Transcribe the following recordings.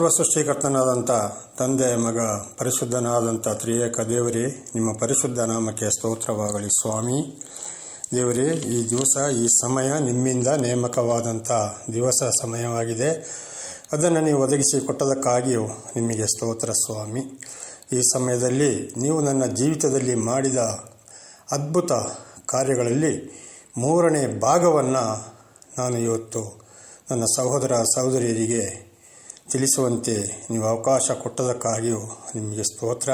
ಸರ್ವಸೃಷ್ಟಿಕರ್ತನಾದಂಥ ತಂದೆ, ಮಗ, ಪರಿಶುದ್ಧನಾದಂಥ ತ್ರಿಯೇಕ ದೇವರೇ, ನಿಮ್ಮ ಪರಿಶುದ್ಧ ನಾಮಕ್ಕೆ ಸ್ತೋತ್ರವಾಗಲಿ. ಸ್ವಾಮಿ ದೇವರೇ, ಈ ದಿವಸ, ಈ ಸಮಯ ನಿಮ್ಮಿಂದ ನೇಮಕವಾದಂಥ ದಿವಸ ಸಮಯವಾಗಿದೆ. ಅದನ್ನು ನೀವು ಒದಗಿಸಿ ಕೊಟ್ಟದಕ್ಕಾಗಿಯೂ ನಿಮಗೆ ಸ್ತೋತ್ರ ಸ್ವಾಮಿ. ಈ ಸಮಯದಲ್ಲಿ ನೀವು ನನ್ನ ಜೀವಿತದಲ್ಲಿ ಮಾಡಿದ ಅದ್ಭುತ ಕಾರ್ಯಗಳಲ್ಲಿ 3ನೇ ಭಾಗವನ್ನು ನಾನು ಇವತ್ತು ನನ್ನ ಸಹೋದರ ಸಹೋದರಿಯರಿಗೆ ತಿಳಿಸುವಂತೆ ನೀವು ಅವಕಾಶ ಕೊಟ್ಟದಕ್ಕಾಗಿಯೂ ನಿಮಗೆ ಸ್ತೋತ್ರ.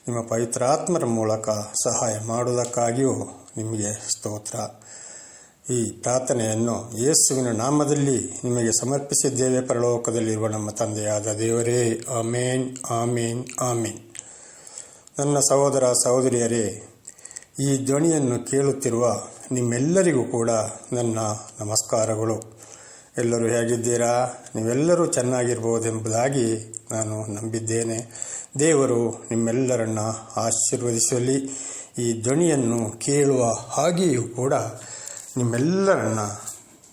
ನಿಮ್ಮ ಪವಿತ್ರಾತ್ಮರ ಮೂಲಕ ಸಹಾಯ ಮಾಡುವುದಕ್ಕಾಗಿಯೂ ನಿಮಗೆ ಸ್ತೋತ್ರ. ಈ ಪ್ರಾರ್ಥನೆಯನ್ನು ಯೇಸುವಿನ ನಾಮದಲ್ಲಿ ನಿಮಗೆ ಸಮರ್ಪಿಸಿದ್ದೇವೆ. ಪರಲೋಕದಲ್ಲಿರುವ ನಮ್ಮ ತಂದೆಯಾದ ದೇವರೇ, ಆಮೇನ್, ಆಮೇನ್, ಆಮೇನ್. ನನ್ನ ಸಹೋದರ ಸಹೋದರಿಯರೇ, ಈ ಧ್ವನಿಯನ್ನು ಕೇಳುತ್ತಿರುವ ನಿಮ್ಮೆಲ್ಲರಿಗೂ ಕೂಡ ನನ್ನ ನಮಸ್ಕಾರಗಳು. ಎಲ್ಲರೂ ಹೇಗಿದ್ದೀರಾ? ನೀವೆಲ್ಲರೂ ಚೆನ್ನಾಗಿರ್ಬೋದೆಂಬುದಾಗಿ ನಾನು ನಂಬಿದ್ದೇನೆ. ದೇವರು ನಿಮ್ಮೆಲ್ಲರನ್ನ ಆಶೀರ್ವದಿಸಲಿ. ಈ ಧ್ವನಿಯನ್ನು ಕೇಳುವ ಹಾಗೆಯೂ ಕೂಡ ನಿಮ್ಮೆಲ್ಲರನ್ನ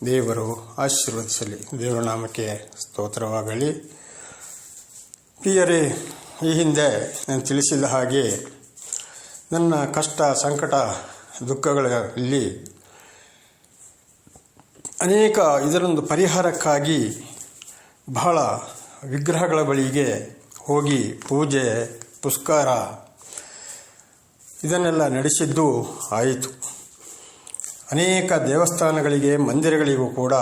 ದೇವರು ಆಶೀರ್ವದಿಸಲಿ. ದೇವರ ನಾಮಕ್ಕೆ ಸ್ತೋತ್ರವಾಗಲಿ. ಪ್ರಿಯರೇ, ಈ ಹಿಂದೆ ನಾನು ತಿಳಿಸಿದ ಹಾಗೆ ನನ್ನ ಕಷ್ಟ, ಸಂಕಟ, ದುಃಖಗಳಲ್ಲಿ ಅನೇಕ ಇದರೊಂದು ಪರಿಹಾರಕ್ಕಾಗಿ ಬಹಳ ವಿಗ್ರಹಗಳ ಬಳಿಗೆ ಹೋಗಿ ಪೂಜೆ, ಪುಸ್ಕಾರ ಇದನ್ನೆಲ್ಲ ನಡೆಸಿದ್ದು ಆಯಿತು. ಅನೇಕ ದೇವಸ್ಥಾನಗಳಿಗೆ, ಮಂದಿರಗಳಿಗೂ ಕೂಡ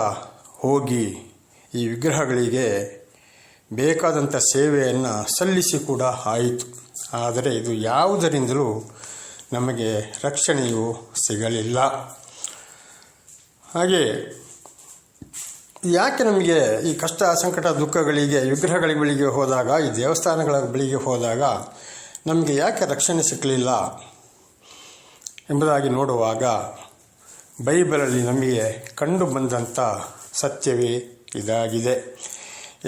ಹೋಗಿ ಈ ವಿಗ್ರಹಗಳಿಗೆ ಬೇಕಾದಂಥ ಸೇವೆಯನ್ನು ಸಲ್ಲಿಸಿ ಕೂಡ ಆಯಿತು. ಆದರೆ ಇದು ಯಾವುದರಿಂದಲೂ ನಮಗೆ ರಕ್ಷಣೆಯೂ ಸಿಗಲಿಲ್ಲ. ಹಾಗೆ ಯಾಕೆ ನಮಗೆ ಈ ಕಷ್ಟ, ಸಂಕಟ, ದುಃಖಗಳಿಗೆ, ವಿಗ್ರಹಗಳ ಬಳಿಗೆ ಹೋದಾಗ, ಈ ದೇವಸ್ಥಾನಗಳ ಬಳಿಗೆ ಹೋದಾಗ ನಮಗೆ ಯಾಕೆ ರಕ್ಷಣೆ ಸಿಕ್ಕಲಿಲ್ಲ ಎಂಬುದಾಗಿ ನೋಡುವಾಗ ಬೈಬಲಲ್ಲಿ ನಮಗೆ ಕಂಡು ಬಂದಂಥ ಸತ್ಯವೇ ಇದಾಗಿದೆ.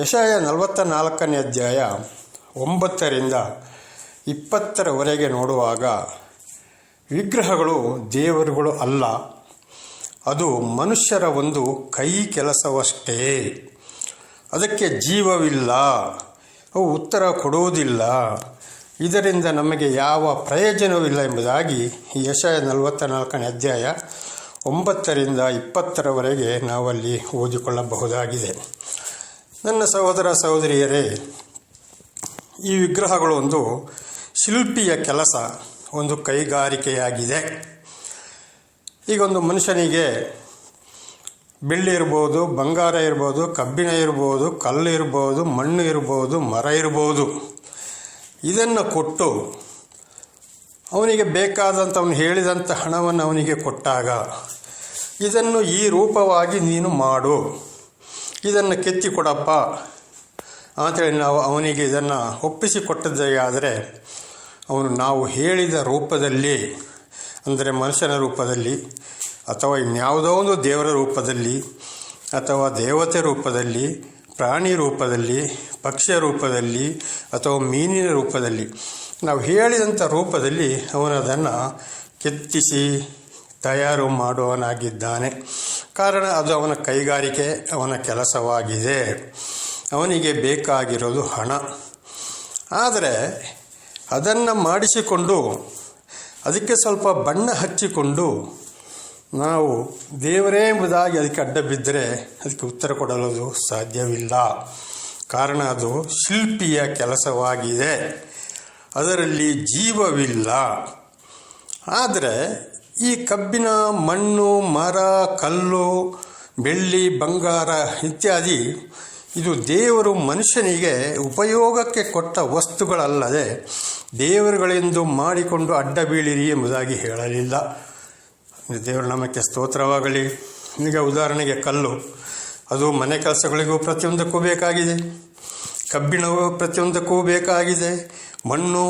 ಯೆಶಾಯ 44ನೇ ಅಧ್ಯಾಯ 9ರಿಂದ 20ರವರೆಗೆ ನೋಡುವಾಗ, ವಿಗ್ರಹಗಳು ದೇವರುಗಳು ಅಲ್ಲ, ಅದು ಮನುಷ್ಯರ ಒಂದು ಕೈ ಕೆಲಸವಷ್ಟೇ. ಅದಕ್ಕೆ ಜೀವವಿಲ್ಲ, ಅವು ಉತ್ತರ ಕೊಡುವುದಿಲ್ಲ, ಇದರಿಂದ ನಮಗೆ ಯಾವ ಪ್ರಯೋಜನವಿಲ್ಲ ಎಂಬುದಾಗಿ ಈ ಯೆಶಾಯ 44ನೇ ಅಧ್ಯಾಯ 9ರಿಂದ 20ರವರೆಗೆ ನಾವಲ್ಲಿ ಓದಿಕೊಳ್ಳಬಹುದಾಗಿದೆ. ನನ್ನ ಸಹೋದರ ಸಹೋದರಿಯರೇ, ಈ ವಿಗ್ರಹಗಳು ಒಂದು ಶಿಲ್ಪಿಯ ಕೆಲಸ, ಒಂದು ಕೈಗಾರಿಕೆಯಾಗಿದೆ. ಈಗ ಒಂದು ಮನುಷ್ಯನಿಗೆ ಬೆಳ್ಳಿ ಇರ್ಬೋದು, ಬಂಗಾರ ಇರ್ಬೋದು, ಕಬ್ಬಿಣ ಇರ್ಬೋದು, ಕಲ್ಲು ಇರ್ಬೋದು, ಮಣ್ಣು ಇರ್ಬೋದು, ಮರ ಇರ್ಬೋದು, ಇದನ್ನು ಕೊಟ್ಟು ಅವನಿಗೆ ಬೇಕಾದಂಥ, ಅವನು ಹೇಳಿದಂಥ ಹಣವನ್ನು ಅವನಿಗೆ ಕೊಟ್ಟಾಗ, ಇದನ್ನು ಈ ರೂಪವಾಗಿ ನೀನು ಮಾಡು, ಇದನ್ನು ಕೆತ್ತಿ ಕೊಡಪ್ಪ ಅಂತೇಳಿ ನಾವು ಅವನಿಗೆ ಇದನ್ನು ಒಪ್ಪಿಸಿಕೊಟ್ಟದ್ದೇ ಆದರೆ, ಅವನು ನಾವು ಹೇಳಿದ ರೂಪದಲ್ಲಿ, ಅಂದರೆ ಮನುಷ್ಯನ ರೂಪದಲ್ಲಿ ಅಥವಾ ಇನ್ಯಾವುದೋ ಒಂದು ದೇವರ ರೂಪದಲ್ಲಿ ಅಥವಾ ದೇವತೆ ರೂಪದಲ್ಲಿ, ಪ್ರಾಣಿ ರೂಪದಲ್ಲಿ, ಪಕ್ಷಿಯ ರೂಪದಲ್ಲಿ ಅಥವಾ ಮೀನಿನ ರೂಪದಲ್ಲಿ, ನಾವು ಹೇಳಿದಂಥ ರೂಪದಲ್ಲಿ ಅವನದನ್ನು ಕೆತ್ತಿಸಿ ತಯಾರು ಮಾಡುವವನಾಗಿದ್ದಾನೆ. ಕಾರಣ ಅದು ಅವನ ಕೈಗಾರಿಕೆ, ಅವನ ಕೆಲಸವಾಗಿದೆ. ಅವನಿಗೆ ಬೇಕಾಗಿರೋದು ಹಣ. ಆದರೆ ಅದನ್ನು ಮಾಡಿಸಿಕೊಂಡು ಅದಕ್ಕೆ ಸ್ವಲ್ಪ ಬಣ್ಣ ಹಚ್ಚಿಕೊಂಡು ನಾವು ದೇವರೇ ಎಂಬುದಾಗಿ ಅದಕ್ಕೆ ಅಡ್ಡ ಬಿದ್ದರೆ ಅದಕ್ಕೆ ಉತ್ತರ ಕೊಡಲು ಸಾಧ್ಯವಿಲ್ಲ. ಕಾರಣ ಅದು ಶಿಲ್ಪಿಯ ಕೆಲಸವಾಗಿದೆ, ಅದರಲ್ಲಿ ಜೀವವಿಲ್ಲ. ಆದರೆ ಈ ಕಬ್ಬಿಣ, ಮಣ್ಣು, ಮರ, ಕಲ್ಲು, ಬೆಳ್ಳಿ, ಬಂಗಾರ ಇತ್ಯಾದಿ ಇದು ದೇವರು ಮನುಷ್ಯನಿಗೆ ಉಪಯೋಗಕ್ಕೆ ಕೊಟ್ಟ ವಸ್ತುಗಳಲ್ಲದೆ ದೇವರುಗಳೆಂದು ಮಾಡಿಕೊಂಡು ಅಡ್ಡ ಬೀಳಿರಿ ಎಂಬುದಾಗಿ ಹೇಳಲಿಲ್ಲ. ದೇವರ ನಾಮಕ್ಕೆ ಸ್ತೋತ್ರವಾಗಲಿ. ಈಗ ಉದಾಹರಣೆಗೆ ಕಲ್ಲು, ಅದು ಮನೆ ಕೆಲಸಗಳಿಗೂ ಪ್ರತಿಯೊಂದಕ್ಕೂ ಬೇಕಾಗಿದೆ. ಕಬ್ಬಿಣವು ಪ್ರತಿಯೊಂದಕ್ಕೂ ಬೇಕಾಗಿದೆ. ಮಣ್ಣು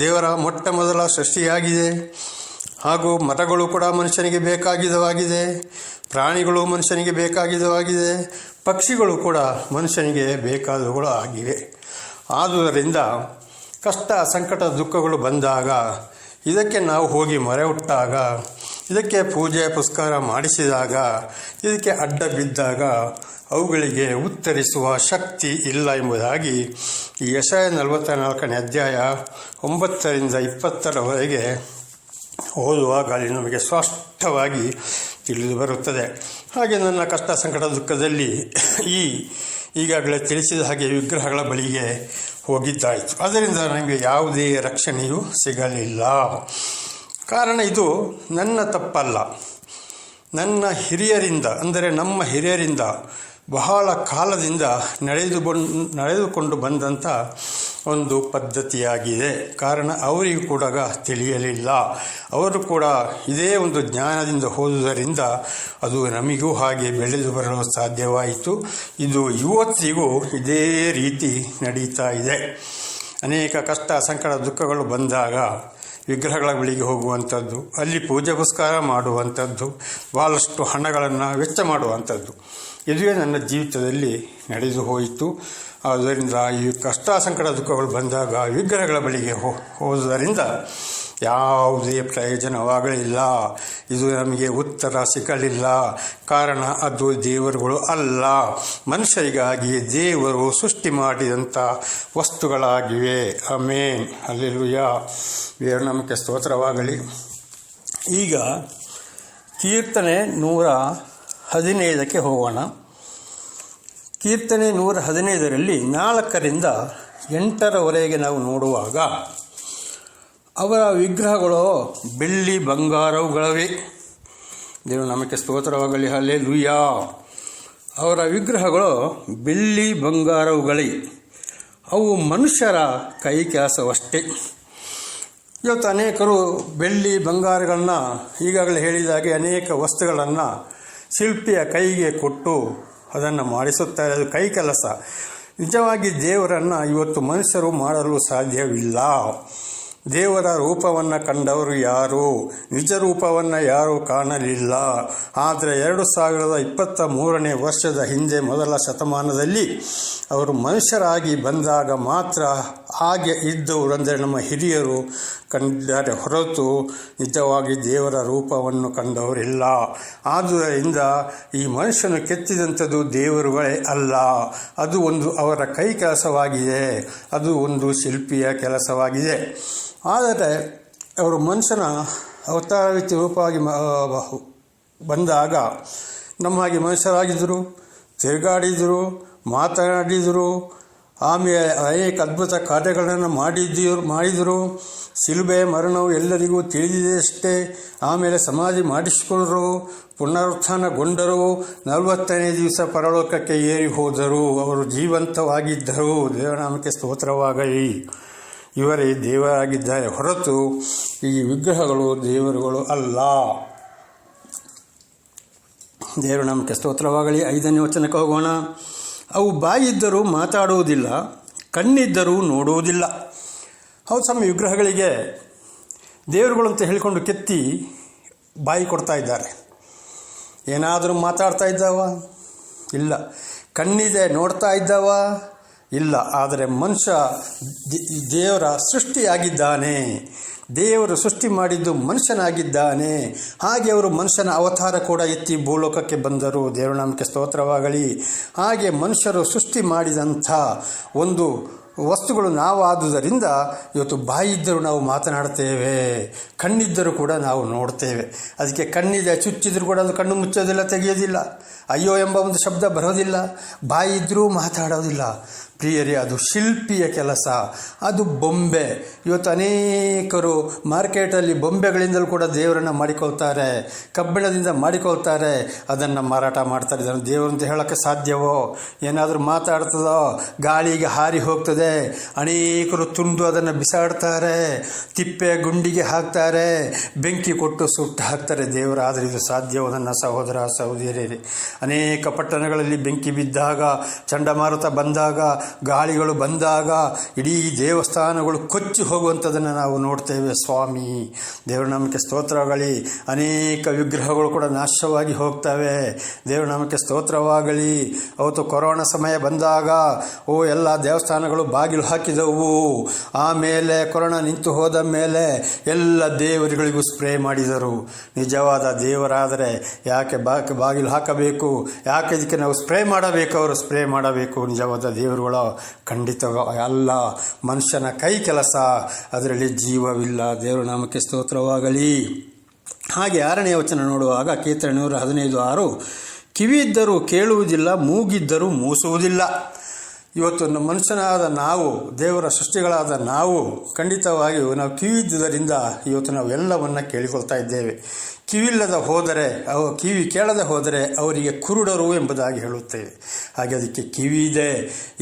ದೇವರ ಮೊಟ್ಟ ಮೊದಲ ಸೃಷ್ಟಿಯಾಗಿದೆ. ಹಾಗೂ ಮರಗಳು ಕೂಡ ಮನುಷ್ಯನಿಗೆ ಬೇಕಾಗಿದ್ದವಾಗಿದೆ. ಪ್ರಾಣಿಗಳು ಮನುಷ್ಯನಿಗೆ ಬೇಕಾಗಿದ್ದವಾಗಿದೆ. ಪಕ್ಷಿಗಳು ಕೂಡ ಮನುಷ್ಯನಿಗೆ ಬೇಕಾದವುಗಳು ಆಗಿವೆ. ಆದುದರಿಂದ ಕಷ್ಟ, ಸಂಕಟ, ದುಃಖಗಳು ಬಂದಾಗ ಇದಕ್ಕೆ ನಾವು ಹೋಗಿ ಮೊರೆ ಹುಟ್ಟಾಗ ಇದಕ್ಕೆ ಪೂಜೆ ಪುಸ್ಕಾರ ಮಾಡಿಸಿದಾಗ, ಇದಕ್ಕೆ ಅಡ್ಡ ಬಿದ್ದಾಗ ಅವುಗಳಿಗೆ ಉತ್ತರಿಸುವ ಶಕ್ತಿ ಇಲ್ಲ ಎಂಬುದಾಗಿ ಈ ಯೆಶಾಯ 44ನೇ ಅಧ್ಯಾಯ 9ರಿಂದ 20ರವರೆಗೆ ಓದುವಾಗ ಅಲ್ಲಿ ನಮಗೆ ಸ್ಪಷ್ಟವಾಗಿ ತಿಳಿದು ಬರುತ್ತದೆ. ಹಾಗೆ ನನ್ನ ಕಷ್ಟ ಸಂಕಟ ದುಃಖದಲ್ಲಿ ಈಗಾಗಲೇ ತಿಳಿಸಿದ ಹಾಗೆ ವಿಗ್ರಹಗಳ ಬಳಿಗೆ ಹೋಗಿದ್ದಾಯಿತು. ಅದರಿಂದ ನನಗೆ ಯಾವುದೇ ರಕ್ಷಣೆಯೂ ಸಿಗಲಿಲ್ಲ. ಕಾರಣ ಇದು ನನ್ನ ತಪ್ಪಲ್ಲ, ನನ್ನ ಹಿರಿಯರಿಂದ, ಅಂದರೆ ನಮ್ಮ ಹಿರಿಯರಿಂದ ಬಹಳ ಕಾಲದಿಂದ ನಡೆದುಕೊಂಡು ಬಂದಂಥ ಒಂದು ಪದ್ಧತಿಯಾಗಿದೆ. ಕಾರಣ ಅವರಿಗೂ ಕೂಡ ತಿಳಿಯಲಿಲ್ಲ. ಅವರು ಕೂಡ ಇದೇ ಒಂದು ಜ್ಞಾನದಿಂದ ಹೋದುದರಿಂದ ಅದು ನಮಗೂ ಹಾಗೆ ಬೆಳೆದು ಬರಲು ಸಾಧ್ಯವಾಯಿತು. ಇದು ಇವತ್ತಿಗೂ ಇದೇ ರೀತಿ ನಡೀತಾ ಇದೆ. ಅನೇಕ ಕಷ್ಟ ಸಂಕಟ ದುಃಖಗಳು ಬಂದಾಗ ವಿಗ್ರಹಗಳ ಬಳಿಗೆ ಹೋಗುವಂಥದ್ದು, ಅಲ್ಲಿ ಪೂಜೆ ಪುಸ್ಕಾರ ಮಾಡುವಂಥದ್ದು, ಭಾಳಷ್ಟು ಹಣಗಳನ್ನು ವೆಚ್ಚ ಮಾಡುವಂಥದ್ದು, ಇದುವೇ ನನ್ನ ಜೀವಿತದಲ್ಲಿ ನಡೆದು ಹೋಯಿತು. ಆದ್ದರಿಂದ ಈ ಕಷ್ಟ ಸಂಕಟ ದುಃಖಗಳು ಬಂದಾಗ ವಿಗ್ರಹಗಳ ಬಳಿಗೆ ಹೋದುದರಿಂದ ಯಾವುದೇ ಪ್ರಯೋಜನವಾಗಲಿಲ್ಲ. ಇದು ನಮಗೆ ಉತ್ತರ ಸಿಗಲಿಲ್ಲ. ಕಾರಣ ಅದು ದೇವರುಗಳು ಅಲ್ಲ, ಮನುಷ್ಯರಿಗಾಗಿ ದೇವರು ಸೃಷ್ಟಿ ಮಾಡಿದಂಥ ವಸ್ತುಗಳಾಗಿವೆ. ಆಮೆನ್, ಹಲ್ಲೆಲೂಯಾ, ದೇವರ ನಾಮಕ್ಕೆ ಸ್ತೋತ್ರವಾಗಲಿ. ಈಗ ಕೀರ್ತನೆ 115ಕ್ಕೆ ಹೋಗೋಣ. ಕೀರ್ತನೆ 115ರಲ್ಲಿ 4ರಿಂದ 8ರವರೆಗೆ ನಾವು ನೋಡುವಾಗ, ಅವರ ವಿಗ್ರಹಗಳು ಬೆಳ್ಳಿ ಬಂಗಾರವುಗಳವೇ. ದೇವರು ನಮಗೆ ಸ್ತೋತ್ರವಾಗಲಿ, ಹಲ್ಲೆಲೂಯಾ. ಅವರ ವಿಗ್ರಹಗಳು ಬೆಳ್ಳಿ ಬಂಗಾರವುಗಳೇ, ಅವು ಮನುಷ್ಯರ ಕೈ ಕೆಲಸವಷ್ಟೇ. ಇವತ್ತು ಅನೇಕರು ಬೆಳ್ಳಿ ಬಂಗಾರಗಳನ್ನ, ಈಗಾಗಲೇ ಹೇಳಿದಾಗೆ ಅನೇಕ ವಸ್ತುಗಳನ್ನು ಶಿಲ್ಪಿಯ ಕೈಗೆ ಕೊಟ್ಟು ಅದನ್ನು ಮಾಡಿಸುತ್ತಾರೆ. ಅದು ಕೈ ಕೆಲಸ. ನಿಜವಾಗಿ ದೇವರನ್ನು ಇವತ್ತು ಮನುಷ್ಯರು ಮಾಡಲು ಸಾಧ್ಯವಿಲ್ಲ. ದೇವರ ರೂಪವನ್ನು ಕಂಡವರು ಯಾರು? ನಿಜ ರೂಪವನ್ನು ಯಾರೂ ಕಾಣಲಿಲ್ಲ. ಆದರೆ 2023ನೇ ವರ್ಷದ ಹಿಂದೆ, ಮೊದಲ ಶತಮಾನದಲ್ಲಿ ಅವರು ಮನುಷ್ಯರಾಗಿ ಬಂದಾಗ ಮಾತ್ರ ಹಾಗೆ ಇದ್ದವರು, ಅಂದರೆ ನಮ್ಮ ಹಿರಿಯರು ಕಂಡಿದ್ದಾರೆ ಹೊರತು ನಿಜವಾಗಿ ದೇವರ ರೂಪವನ್ನು ಕಂಡವರಿಲ್ಲ. ಆದುದರಿಂದ ಈ ಮನುಷ್ಯನು ಕೆತ್ತಿದಂಥದ್ದು ದೇವರುಗಳೇ ಅಲ್ಲ, ಅದು ಒಂದು ಅವರ ಕೈ ಕೆಲಸವಾಗಿದೆ, ಅದು ಒಂದು ಶಿಲ್ಪಿಯ ಕೆಲಸವಾಗಿದೆ. ಆದರೆ ಅವರು ಮನುಷ್ಯನ ಅವತಾರ ರೂಪವಾಗಿ ಬಂದಾಗ ನಮ್ಮ ಹಾಗೆ ಮನುಷ್ಯರಾಗಿದ್ದರು, ತಿರುಗಾಡಿದರು, ಮಾತನಾಡಿದರು, ಆಮೇಲೆ ಅನೇಕ ಅದ್ಭುತ ಕಾರ್ಯಗಳನ್ನು ಮಾಡಿದರು. ಶಿಲುಬೆ ಮರಣವು ಎಲ್ಲರಿಗೂ ತಿಳಿದಿದೆಯಷ್ಟೇ. ಆಮೇಲೆ ಸಮಾಧಿ ಮಾಡಿಸಿಕೊಂಡರು, ಪುನರುತ್ಥಾನಗೊಂಡರು, 40ನೇ ದಿವಸ ಪರಲೋಕಕ್ಕೆ ಏರಿ ಹೋದರು. ಅವರು ಜೀವಂತವಾಗಿದ್ದರು. ದೇವನಾಮಕ್ಕೆ ಸ್ತೋತ್ರವಾಗಲಿ. ಇವರೇ ದೇವರಾಗಿದ್ದಾರೆ ಹೊರತು ಈ ವಿಗ್ರಹಗಳು ದೇವರುಗಳು ಅಲ್ಲ. ದೇವರು ನಮಗೆ ಸ್ತೋತ್ರವಾಗಲಿ. 5ನೇ ವಚನಕ್ಕೆ ಹೋಗೋಣ. ಅವು ಬಾಯಿದ್ದರೂ ಮಾತಾಡುವುದಿಲ್ಲ, ಕಣ್ಣಿದ್ದರೂ ನೋಡುವುದಿಲ್ಲ. ಹೌದು, ಸಮ ವಿಗ್ರಹಗಳಿಗೆ ದೇವರುಗಳು ಅಂತ ಹೇಳಿಕೊಂಡು ಕೆತ್ತಿ ಬಾಯಿ ಕೊಡ್ತಾ ಇದ್ದಾರೆ. ಏನಾದರೂ ಮಾತಾಡ್ತಾ ಇದ್ದಾವ? ಇಲ್ಲ. ಕಣ್ಣಿದೆ, ನೋಡ್ತಾ ಇದ್ದಾವ? ಇಲ್ಲ. ಆದರೆ ಮನುಷ್ಯ ದೇವರ ಸೃಷ್ಟಿಯಾಗಿದ್ದಾನೆ. ದೇವರು ಸೃಷ್ಟಿ ಮಾಡಿದ್ದು ಮನುಷ್ಯನಾಗಿದ್ದಾನೆ. ಹಾಗೆ ಅವರು ಮನುಷ್ಯನ ಅವತಾರ ಕೂಡ ಎತ್ತಿ ಭೂಲೋಕಕ್ಕೆ ಬಂದರು. ದೇವರ ನಾಮಕ್ಕೆ ಸ್ತೋತ್ರವಾಗಲಿ. ಹಾಗೆ ಮನುಷ್ಯರು ಸೃಷ್ಟಿ ಮಾಡಿದಂಥ ಒಂದು ವಸ್ತುಗಳು ನಾವಾದುದರಿಂದ ಇವತ್ತು ಬಾಯಿದ್ದರೂ ನಾವು ಮಾತನಾಡ್ತೇವೆ, ಕಣ್ಣಿದ್ದರೂ ಕೂಡ ನಾವು ನೋಡ್ತೇವೆ. ಅದಕ್ಕೆ ಕಣ್ಣಿದೆ, ಚುಚ್ಚಿದ್ರೂ ಕೂಡ ಅದು ಕಣ್ಣು ಮುಚ್ಚೋದಿಲ್ಲ, ತೆಗೆಯೋದಿಲ್ಲ, ಅಯ್ಯೋ ಎಂಬ ಒಂದು ಶಬ್ದ ಬರೋದಿಲ್ಲ, ಬಾಯಿದ್ರೂ ಮಾತಾಡೋದಿಲ್ಲ. ಪ್ರಿಯರೇ, ಅದು ಶಿಲ್ಪಿಯ ಕೆಲಸ, ಅದು ಬೊಂಬೆ. ಇವತ್ತು ಅನೇಕರು ಮಾರ್ಕೆಟಲ್ಲಿ ಬೊಂಬೆಗಳಿಂದಲೂ ಕೂಡ ದೇವರನ್ನು ಮಾಡಿಕೊಳ್ತಾರೆ, ಕಬ್ಬಿಣದಿಂದ ಮಾಡಿಕೊಳ್ತಾರೆ, ಅದನ್ನು ಮಾರಾಟ ಮಾಡ್ತಾರೆ. ಇದನ್ನು ದೇವರಂತ ಹೇಳೋಕ್ಕೆ ಸಾಧ್ಯವೋ? ಏನಾದರೂ ಮಾತಾಡ್ತದೋ? ಗಾಳಿಗೆ ಹಾರಿ ಹೋಗ್ತದೆ. ಅನೇಕರು ತುಂಡು ಅದನ್ನು ಬಿಸಾಡ್ತಾರೆ, ತಿಪ್ಪೆ ಗುಂಡಿಗೆ ಹಾಕ್ತಾರೆ, ಬೆಂಕಿ ಕೊಟ್ಟು ಸುಟ್ಟು ಹಾಕ್ತಾರೆ. ದೇವರಾದರೆ ಇದು ಸಾಧ್ಯವೋ? ನನ್ನ ಸಹೋದರ ಸಹೋದರಿಯರೇ, ಅನೇಕ ಪಟ್ಟಣಗಳಲ್ಲಿ ಬೆಂಕಿ ಬಿದ್ದಾಗ, ಚಂಡಮಾರುತ ಬಂದಾಗ ಗಾಳಿಗಳು ಬಂದಾಗ ಇಡೀ ದೇವಸ್ಥಾನಗಳು ಕೊಚ್ಚಿ ಹೋಗುವಂಥದ್ದನ್ನು ನಾವು ನೋಡ್ತೇವೆ. ಸ್ವಾಮಿ ದೇವರ ನಾಮಕ್ಕೆ ಸ್ತೋತ್ರವಾಗಲಿ. ಅನೇಕ ವಿಗ್ರಹಗಳು ಕೂಡ ನಾಶವಾಗಿ ಹೋಗ್ತವೆ. ದೇವರ ನಾಮಕ್ಕೆ ಸ್ತೋತ್ರವಾಗಲಿ. ಅವತ್ತು ಕೊರೋನಾ ಸಮಯ ಬಂದಾಗ ಎಲ್ಲ ದೇವಸ್ಥಾನಗಳು ಬಾಗಿಲು ಹಾಕಿದವು. ಆಮೇಲೆ ಕೊರೋನಾ ನಿಂತು ಹೋದ ಮೇಲೆ ಎಲ್ಲ ದೇವರುಗಳಿಗೂ ಸ್ಪ್ರೇ ಮಾಡಿದರು. ನಿಜವಾದ ದೇವರಾದರೆ ಯಾಕೆ ಬಾಗಿಲು ಹಾಕಬೇಕು? ಯಾಕೆ ಇದಕ್ಕೆ ನಾವು ಸ್ಪ್ರೇ ಮಾಡಬೇಕು? ಅವರು ಸ್ಪ್ರೇ ಮಾಡಬೇಕು. ನಿಜವಾದ ದೇವರುಗಳು ಖಂಡಿತ ಅಲ್ಲ. ಮನುಷ್ಯನ ಕೈ ಕೆಲಸ, ಅದರಲ್ಲಿ ಜೀವವಿಲ್ಲ. ದೇವರ ನಾಮಕ್ಕೆ ಸ್ತೋತ್ರವಾಗಲಿ. ಹಾಗೆ 6ನೇ ವಚನ ನೋಡುವಾಗ ಕೀರ್ತನೆ 115:6, ಕಿವಿ ಇದ್ದರೂ ಕೇಳುವುದಿಲ್ಲ, ಮೂಗಿದ್ದರೂ ಮೂಸುವುದಿಲ್ಲ. ಇವತ್ತು ಮನುಷ್ಯನಾದ ನಾವು, ದೇವರ ಸೃಷ್ಟಿಗಳಾದ ನಾವು ಖಂಡಿತವಾಗಿಯೂ ನಾವು ಕಿವಿ ಇದ್ದುದರಿಂದ ಇವತ್ತು ನಾವು ಎಲ್ಲವನ್ನು ಕೇಳಿಕೊಳ್ತಾ ಇದ್ದೇವೆ. ಕಿವಿ ಕೇಳದೆ ಹೋದರೆ ಅವರಿಗೆ ಕುರುಡರು ಎಂಬುದಾಗಿ ಹೇಳುತ್ತೇವೆ. ಹಾಗೆ ಅದಕ್ಕೆ ಕಿವಿ ಇದೆ,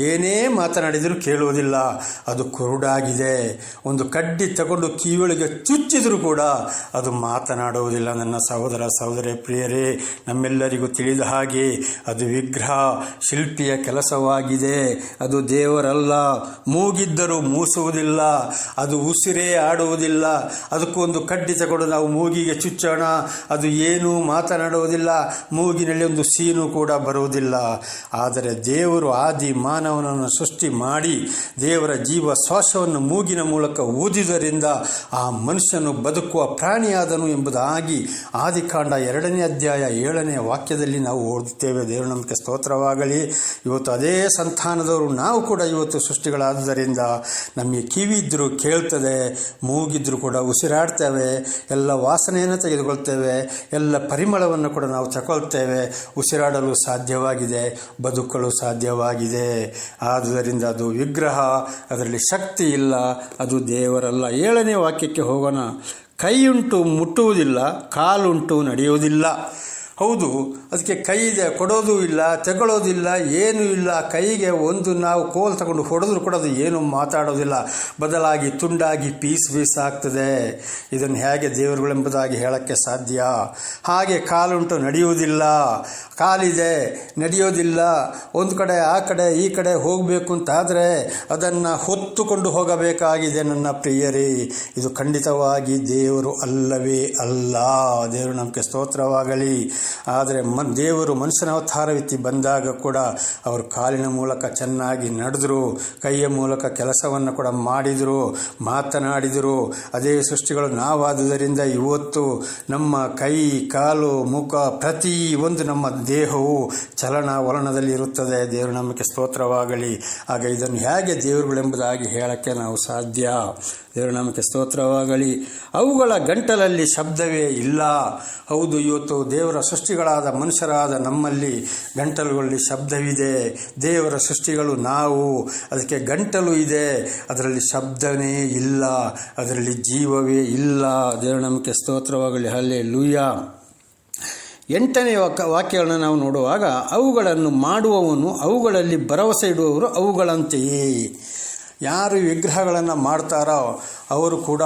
ಏನೇ ಮಾತನಾಡಿದರೂ ಕೇಳುವುದಿಲ್ಲ, ಅದು ಕುರುಡಾಗಿದೆ. ಒಂದು ಕಡ್ಡಿ ತಗೊಂಡು ಕಿವಿಯೊಳಗೆ ಚುಚ್ಚಿದರೂ ಕೂಡ ಅದು ಮಾತನಾಡುವುದಿಲ್ಲ. ನನ್ನ ಸಹೋದರ ಸಹೋದರಿ ಪ್ರಿಯರೇ, ನಮ್ಮೆಲ್ಲರಿಗೂ ತಿಳಿದ ಹಾಗೆ ಅದು ವಿಗ್ರಹ ಶಿಲ್ಪಿಯ ಕೆಲಸವಾಗಿದೆ. ಅದು ದೇವರಲ್ಲ. ಮೂಗಿದ್ದರೂ ಮೂಸುವುದಿಲ್ಲ, ಅದು ಉಸಿರೇ ಆಡುವುದಿಲ್ಲ. ಅದಕ್ಕೊಂದು ಕಡ್ಡಿ ತಗೊಂಡು ನಾವು ಮೂಗಿಗೆ ಚುಚ್ಚೋಣ, ಅದು ಏನೂ ಮಾತನಾಡುವುದಿಲ್ಲ, ಮೂಗಿನಲ್ಲಿ ಒಂದು ಸೀನು ಕೂಡ ಬರುವುದಿಲ್ಲ. ಆದರೆ ದೇವರು ಆದಿ ಮಾನವನನ್ನು ಸೃಷ್ಟಿ ಮಾಡಿ ದೇವರ ಜೀವ ಶ್ವಾಸವನ್ನು ಮೂಗಿನ ಮೂಲಕ ಊದಿದ್ದರಿಂದ ಆ ಮನುಷ್ಯನು ಬದುಕುವ ಪ್ರಾಣಿಯಾದನು ಎಂಬುದಾಗಿ ಆದಿಕಾಂಡ 2ನೇ ಅಧ್ಯಾಯ 7ನೇ ವಾಕ್ಯದಲ್ಲಿ ನಾವು ಓದುತ್ತೇವೆ. ದೇವರ ನಮಗೆ ಸ್ತೋತ್ರವಾಗಲಿ. ಇವತ್ತು ಅದೇ ಸಂತಾನದವರು ನಾವು ಕೂಡ ಇವತ್ತು ಸೃಷ್ಟಿಗಳಾದ್ದರಿಂದ ನಮಗೆ ಕಿವಿ ಇದ್ದರೂ ಕೇಳ್ತದೆ, ಮೂಗಿದ್ರೂ ಕೂಡ ಉಸಿರಾಡ್ತೇವೆ, ಎಲ್ಲ ವಾಸನೆಯನ್ನು ತೆಗೆದುಕೊಳ್ತೇವೆ, ಎಲ್ಲ ಪರಿಮಳವನ್ನು ಕೂಡ ನಾವು ತಗೊಳ್ತೇವೆ. ಉಸಿರಾಡಲು ಸಾಧ್ಯವಾಗಿದೆ, ಬದುಕಲು ಸಾಧ್ಯವಾಗಿದೆ. ಆದುದರಿಂದ ಅದು ವಿಗ್ರಹ, ಅದರಲ್ಲಿ ಶಕ್ತಿ ಇಲ್ಲ, ಅದು ದೇವರಲ್ಲ. 7ನೇ ವಾಕ್ಯಕ್ಕೆ ಹೋಗೋಣ. ಕೈಯುಂಟು ಮುಟ್ಟುವುದಿಲ್ಲ, ಕಾಲುಂಟು ನಡೆಯುವುದಿಲ್ಲ. ಹೌದು, ಅದಕ್ಕೆ ಕೈ ಇದೆ, ಕೊಡೋದು ಇಲ್ಲ, ತಗೊಳ್ಳೋದಿಲ್ಲ, ಏನೂ ಇಲ್ಲ. ಕೈಗೆ ಒಂದು ನಾವು ಕೋಲ್ ತಗೊಂಡು ಹೊಡೆದ್ರು ಕೂಡ ಅದು ಏನೂ ಮಾತಾಡೋದಿಲ್ಲ, ಬದಲಾಗಿ ತುಂಡಾಗಿ ಪೀಸ್ ಆಗ್ತದೆ. ಇದನ್ನು ಹೇಗೆ ದೇವರುಗಳೆಂಬುದಾಗಿ ಹೇಳೋಕ್ಕೆ ಸಾಧ್ಯ? ಹಾಗೆ ಕಾಲುಂಟು, ನಡೆಯುವುದಿಲ್ಲ. ಕಾಲಿದೆ, ನಡೆಯೋದಿಲ್ಲ. ಒಂದು ಕಡೆ ಆ ಕಡೆ ಈ ಕಡೆ ಹೋಗಬೇಕು ಅಂತಾದರೆ ಅದನ್ನು ಹೊತ್ತುಕೊಂಡು ಹೋಗಬೇಕಾಗಿದೆ. ನನ್ನ ಪ್ರಿಯರೇ, ಇದು ಖಂಡಿತವಾಗಿ ದೇವರು ಅಲ್ಲವೇ ಅಲ್ಲ. ದೇವರು ನಮಗೆ ಸ್ತೋತ್ರವಾಗಲಿ. ಆದರೆ ದೇವರು ಮನುಷ್ಯನ ಅವತಾರವೆತ್ತಿ ಬಂದಾಗ ಕೂಡ ಅವರು ಕಾಲಿನ ಮೂಲಕ ಚೆನ್ನಾಗಿ ನಡೆದರು, ಕೈಯ ಮೂಲಕ ಕೆಲಸವನ್ನು ಕೂಡ ಮಾಡಿದರು, ಮಾತನಾಡಿದರು. ಅದೇ ಸೃಷ್ಟಿಗಳು ನಾವಾದುದರಿಂದ ಇವತ್ತು ನಮ್ಮ ಕೈ, ಕಾಲು, ಮುಖ, ಪ್ರತಿ ಒಂದು ನಮ್ಮ ದೇಹವು ಚಲನವಲನದಲ್ಲಿ ಇರುತ್ತದೆ. ದೇವರು ನಮಗೆ ಸ್ತೋತ್ರವಾಗಲಿ. ಆಗ ಇದನ್ನು ಹೇಗೆ ದೇವರುಗಳೆಂಬುದಾಗಿ ಹೇಳಕ್ಕೆ ನಾವು ಸಾಧ್ಯ? ದೇವರು ನಮಗೆ ಸ್ತೋತ್ರವಾಗಲಿ. ಅವುಗಳ ಗಂಟಲಲ್ಲಿ ಶಬ್ದವೇ ಇಲ್ಲ. ಹೌದು, ಇವತ್ತು ದೇವರ ಸೃಷ್ಟಿಗಳಾದ ಮನುಷ್ಯರಾದ ನಮ್ಮಲ್ಲಿ ಗಂಟಲುಗಳಲ್ಲಿ ಶಬ್ದವಿದೆ. ದೇವರ ಸೃಷ್ಟಿಗಳು ನಾವು, ಅದಕ್ಕೆ ಗಂಟಲು ಇದೆ, ಅದರಲ್ಲಿ ಶಬ್ದವೇ ಇಲ್ಲ, ಅದರಲ್ಲಿ ಜೀವವೇ ಇಲ್ಲ. ದೇವರು ನಮಗೆ ಸ್ತೋತ್ರವಾಗಲಿ. ಹಲ್ಲೆಲೂಯಾ. 8ನೇ ವಾಕ್ಯಗಳನ್ನು ನಾವು ನೋಡುವಾಗ, ಅವುಗಳನ್ನು ಮಾಡುವವನು, ಅವುಗಳಲ್ಲಿ ಭರವಸೆ ಇಡುವವರು ಅವುಗಳಂತೆಯೇ. ಯಾರು ವಿಗ್ರಹಗಳನ್ನು ಮಾಡ್ತಾರೋ ಅವರು ಕೂಡ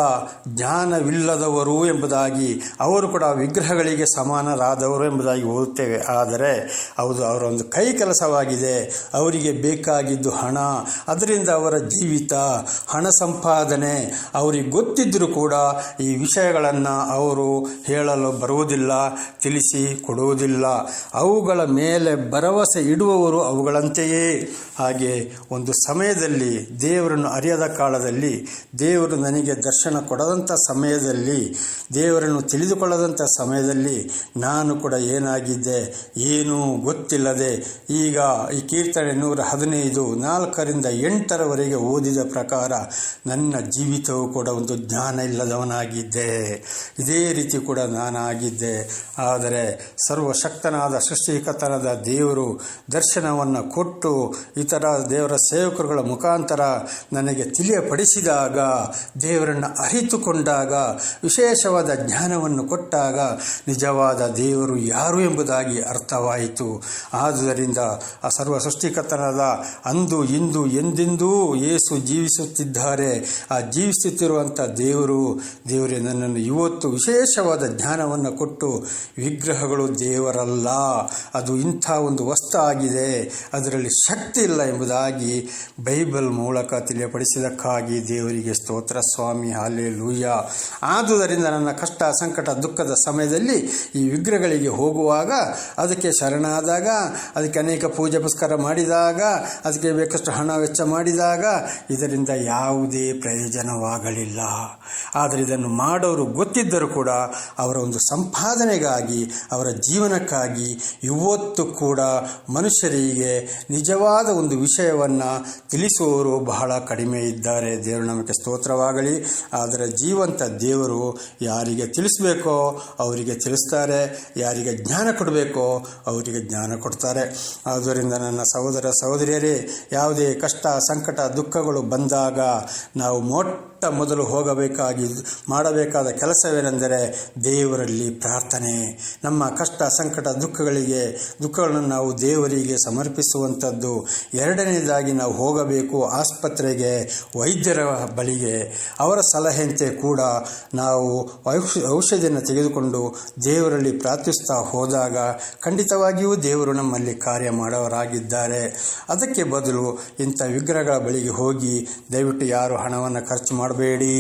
ಜ್ಞಾನವಿಲ್ಲದವರು ಎಂಬುದಾಗಿ, ಅವರು ಕೂಡ ವಿಗ್ರಹಗಳಿಗೆ ಸಮಾನರಾದವರು ಎಂಬುದಾಗಿ ಓದುತ್ತೇವೆ. ಆದರೆ ಹೌದು, ಅವರ ಒಂದು ಕೈ ಕೆಲಸವಾಗಿದೆ. ಅವರಿಗೆ ಬೇಕಾಗಿದ್ದು ಹಣ, ಅದರಿಂದ ಅವರ ಜೀವಿತ, ಹಣ ಸಂಪಾದನೆ. ಅವರಿಗೆ ಗೊತ್ತಿದ್ದರೂ ಕೂಡ ಈ ವಿಷಯಗಳನ್ನು ಅವರು ಹೇಳಲು ಬರುವುದಿಲ್ಲ, ತಿಳಿಸಿ ಕೊಡುವುದಿಲ್ಲ. ಅವುಗಳ ಮೇಲೆ ಭರವಸೆ ಇಡುವವರು ಅವುಗಳಂತೆಯೇ. ಹಾಗೆ ಒಂದು ಸಮಯದಲ್ಲಿ ದೇವರನ್ನು ಅರಿಯದ ಕಾಲದಲ್ಲಿ, ದೇವರು ನನಗೆ ದರ್ಶನ ಕೊಡದಂಥ ಸಮಯದಲ್ಲಿ, ದೇವರನ್ನು ತಿಳಿದುಕೊಳ್ಳದಂಥ ಸಮಯದಲ್ಲಿ ನಾನು ಕೂಡ ಏನಾಗಿದ್ದೆ, ಏನೂ ಗೊತ್ತಿಲ್ಲದೆ. ಈಗ ಈ ಕೀರ್ತನೆ 115 4ರಿಂದ 8ರವರೆಗೆ ಓದಿದ ಪ್ರಕಾರ ನನ್ನ ಜೀವಿತವೂ ಕೂಡ ಒಂದು ಜ್ಞಾನ ಇಲ್ಲದವನಾಗಿದ್ದೆ. ಇದೇ ರೀತಿ ಕೂಡ ನಾನಾಗಿದ್ದೆ. ಆದರೆ ಸರ್ವಶಕ್ತನಾದ ಸೃಷ್ಟಿಕರ್ತನಾದ ದೇವರು ದರ್ಶನವನ್ನು ಕೊಟ್ಟು ಇತರ ದೇವರ ಸೇವಕರುಗಳ ಮುಖಾಂತರ ನನಗೆ ತಿಳಿಯಪಡಿಸಿದಾಗ ದೇವರನ್ನು ಅರಿತುಕೊಂಡಾಗ, ವಿಶೇಷವಾದ ಜ್ಞಾನವನ್ನು ಕೊಟ್ಟಾಗ ನಿಜವಾದ ದೇವರು ಯಾರು ಎಂಬುದಾಗಿ ಅರ್ಥವಾಯಿತು. ಆದುದರಿಂದ ಆ ಸರ್ವ ಸೃಷ್ಟಿಕರ್ತನಾದ ಅಂದು ಇಂದು ಎಂದೆಂದೂ ಯೇಸು ಜೀವಿಸುತ್ತಿದ್ದಾರೆ. ಆ ಜೀವಿಸುತ್ತಿರುವಂಥ ದೇವರೇ ನನ್ನನ್ನು ಇವತ್ತು ವಿಶೇಷವಾದ ಜ್ಞಾನವನ್ನು ಕೊಟ್ಟು, ವಿಗ್ರಹಗಳು ದೇವರಲ್ಲ, ಅದು ಇಂಥ ಒಂದು ವಸ್ತು ಆಗಿದೆ, ಅದರಲ್ಲಿ ಶಕ್ತಿ ಇಲ್ಲ ಎಂಬುದಾಗಿ ಬೈಬಲ್ ಮೂಲಕ ತಿಳಿಯಪಡಿಸಿದ್ದಕ್ಕಾಗಿ ದೇವರಿಗೆ ಸ್ತೋತ್ರ ಸ್ವಾಮಿ, ಹಲ್ಲೆಲೂಯ. ಆದುದರಿಂದ ನನ್ನ ಕಷ್ಟ, ಸಂಕಟ, ದುಃಖದ ಸಮಯದಲ್ಲಿ ಈ ವಿಗ್ರಹಗಳಿಗೆ ಹೋಗುವಾಗ, ಅದಕ್ಕೆ ಶರಣಾದಾಗ, ಅದಕ್ಕೆ ಅನೇಕ ಪೂಜೆ ಪುರಸ್ಕಾರ ಮಾಡಿದಾಗ, ಅದಕ್ಕೆ ಬೇಕಷ್ಟು ಹಣ ವೆಚ್ಚ ಮಾಡಿದಾಗ ಇದರಿಂದ ಯಾವುದೇ ಪ್ರಯೋಜನವಾಗಲಿಲ್ಲ. ಆದರೆ ಇದನ್ನು ಮಾಡೋರು ಗೊತ್ತಿದ್ದರೂ ಕೂಡ ಅವರ ಒಂದು ಸಂಪಾದನೆಗಾಗಿ, ಅವರ ಜೀವನಕ್ಕಾಗಿ ಇವತ್ತು ಕೂಡ ಮನುಷ್ಯರಿಗೆ ನಿಜವಾದ ಒಂದು ವಿಷಯವನ್ನು ತಿಳಿಸುವವರು ಬಹಳ ಕಡಿಮೆ ಇದ್ದಾರೆ. ದೇವರು ನಮಗೆ ಸ್ತೋತ್ರವಾಗಲಿ. ಆದರೆ ಜೀವಂತ ದೇವರು ಯಾರಿಗೆ ತಿಳಿಸಬೇಕೋ ಅವರಿಗೆ ತಿಳಿಸ್ತಾರೆ, ಯಾರಿಗೆ ಜ್ಞಾನ ಕೊಡಬೇಕೋ ಅವರಿಗೆ ಜ್ಞಾನ ಕೊಡ್ತಾರೆ. ಆದ್ದರಿಂದ ನನ್ನ ಸಹೋದರ ಸಹೋದರಿಯರೇ, ಯಾವುದೇ ಕಷ್ಟ, ಸಂಕಟ, ದುಃಖಗಳು ಬಂದಾಗ ನಾವು ಮೊದಲು ಮಾಡಬೇಕಾದ ಕೆಲಸವೇನೆಂದರೆ ದೇವರಲ್ಲಿ ಪ್ರಾರ್ಥನೆ. ನಮ್ಮ ಕಷ್ಟ, ಸಂಕಟ, ದುಃಖಗಳನ್ನು ನಾವು ದೇವರಿಗೆ ಸಮರ್ಪಿಸುವಂಥದ್ದು. ಎರಡನೇದಾಗಿ ನಾವು ಹೋಗಬೇಕು ಆಸ್ಪತ್ರೆಗೆ, ವೈದ್ಯರ ಬಳಿಗೆ. ಅವರ ಸಲಹೆಯಂತೆ ಕೂಡ ನಾವು ಔಷಧಿಯನ್ನು ತೆಗೆದುಕೊಂಡು ದೇವರಲ್ಲಿ ಪ್ರಾರ್ಥಿಸ್ತಾ ಹೋದಾಗ ಖಂಡಿತವಾಗಿಯೂ ದೇವರು ನಮ್ಮಲ್ಲಿ ಕಾರ್ಯ ಮಾಡೋರಾಗಿದ್ದಾರೆ. ಅದಕ್ಕೆ ಬದಲು ಇಂಥ ವಿಗ್ರಹಗಳ ಬಳಿಗೆ ಹೋಗಿ ದಯವಿಟ್ಟು ಯಾರು ಹಣವನ್ನು ಖರ್ಚು ಮಾಡಬೇಡಿ,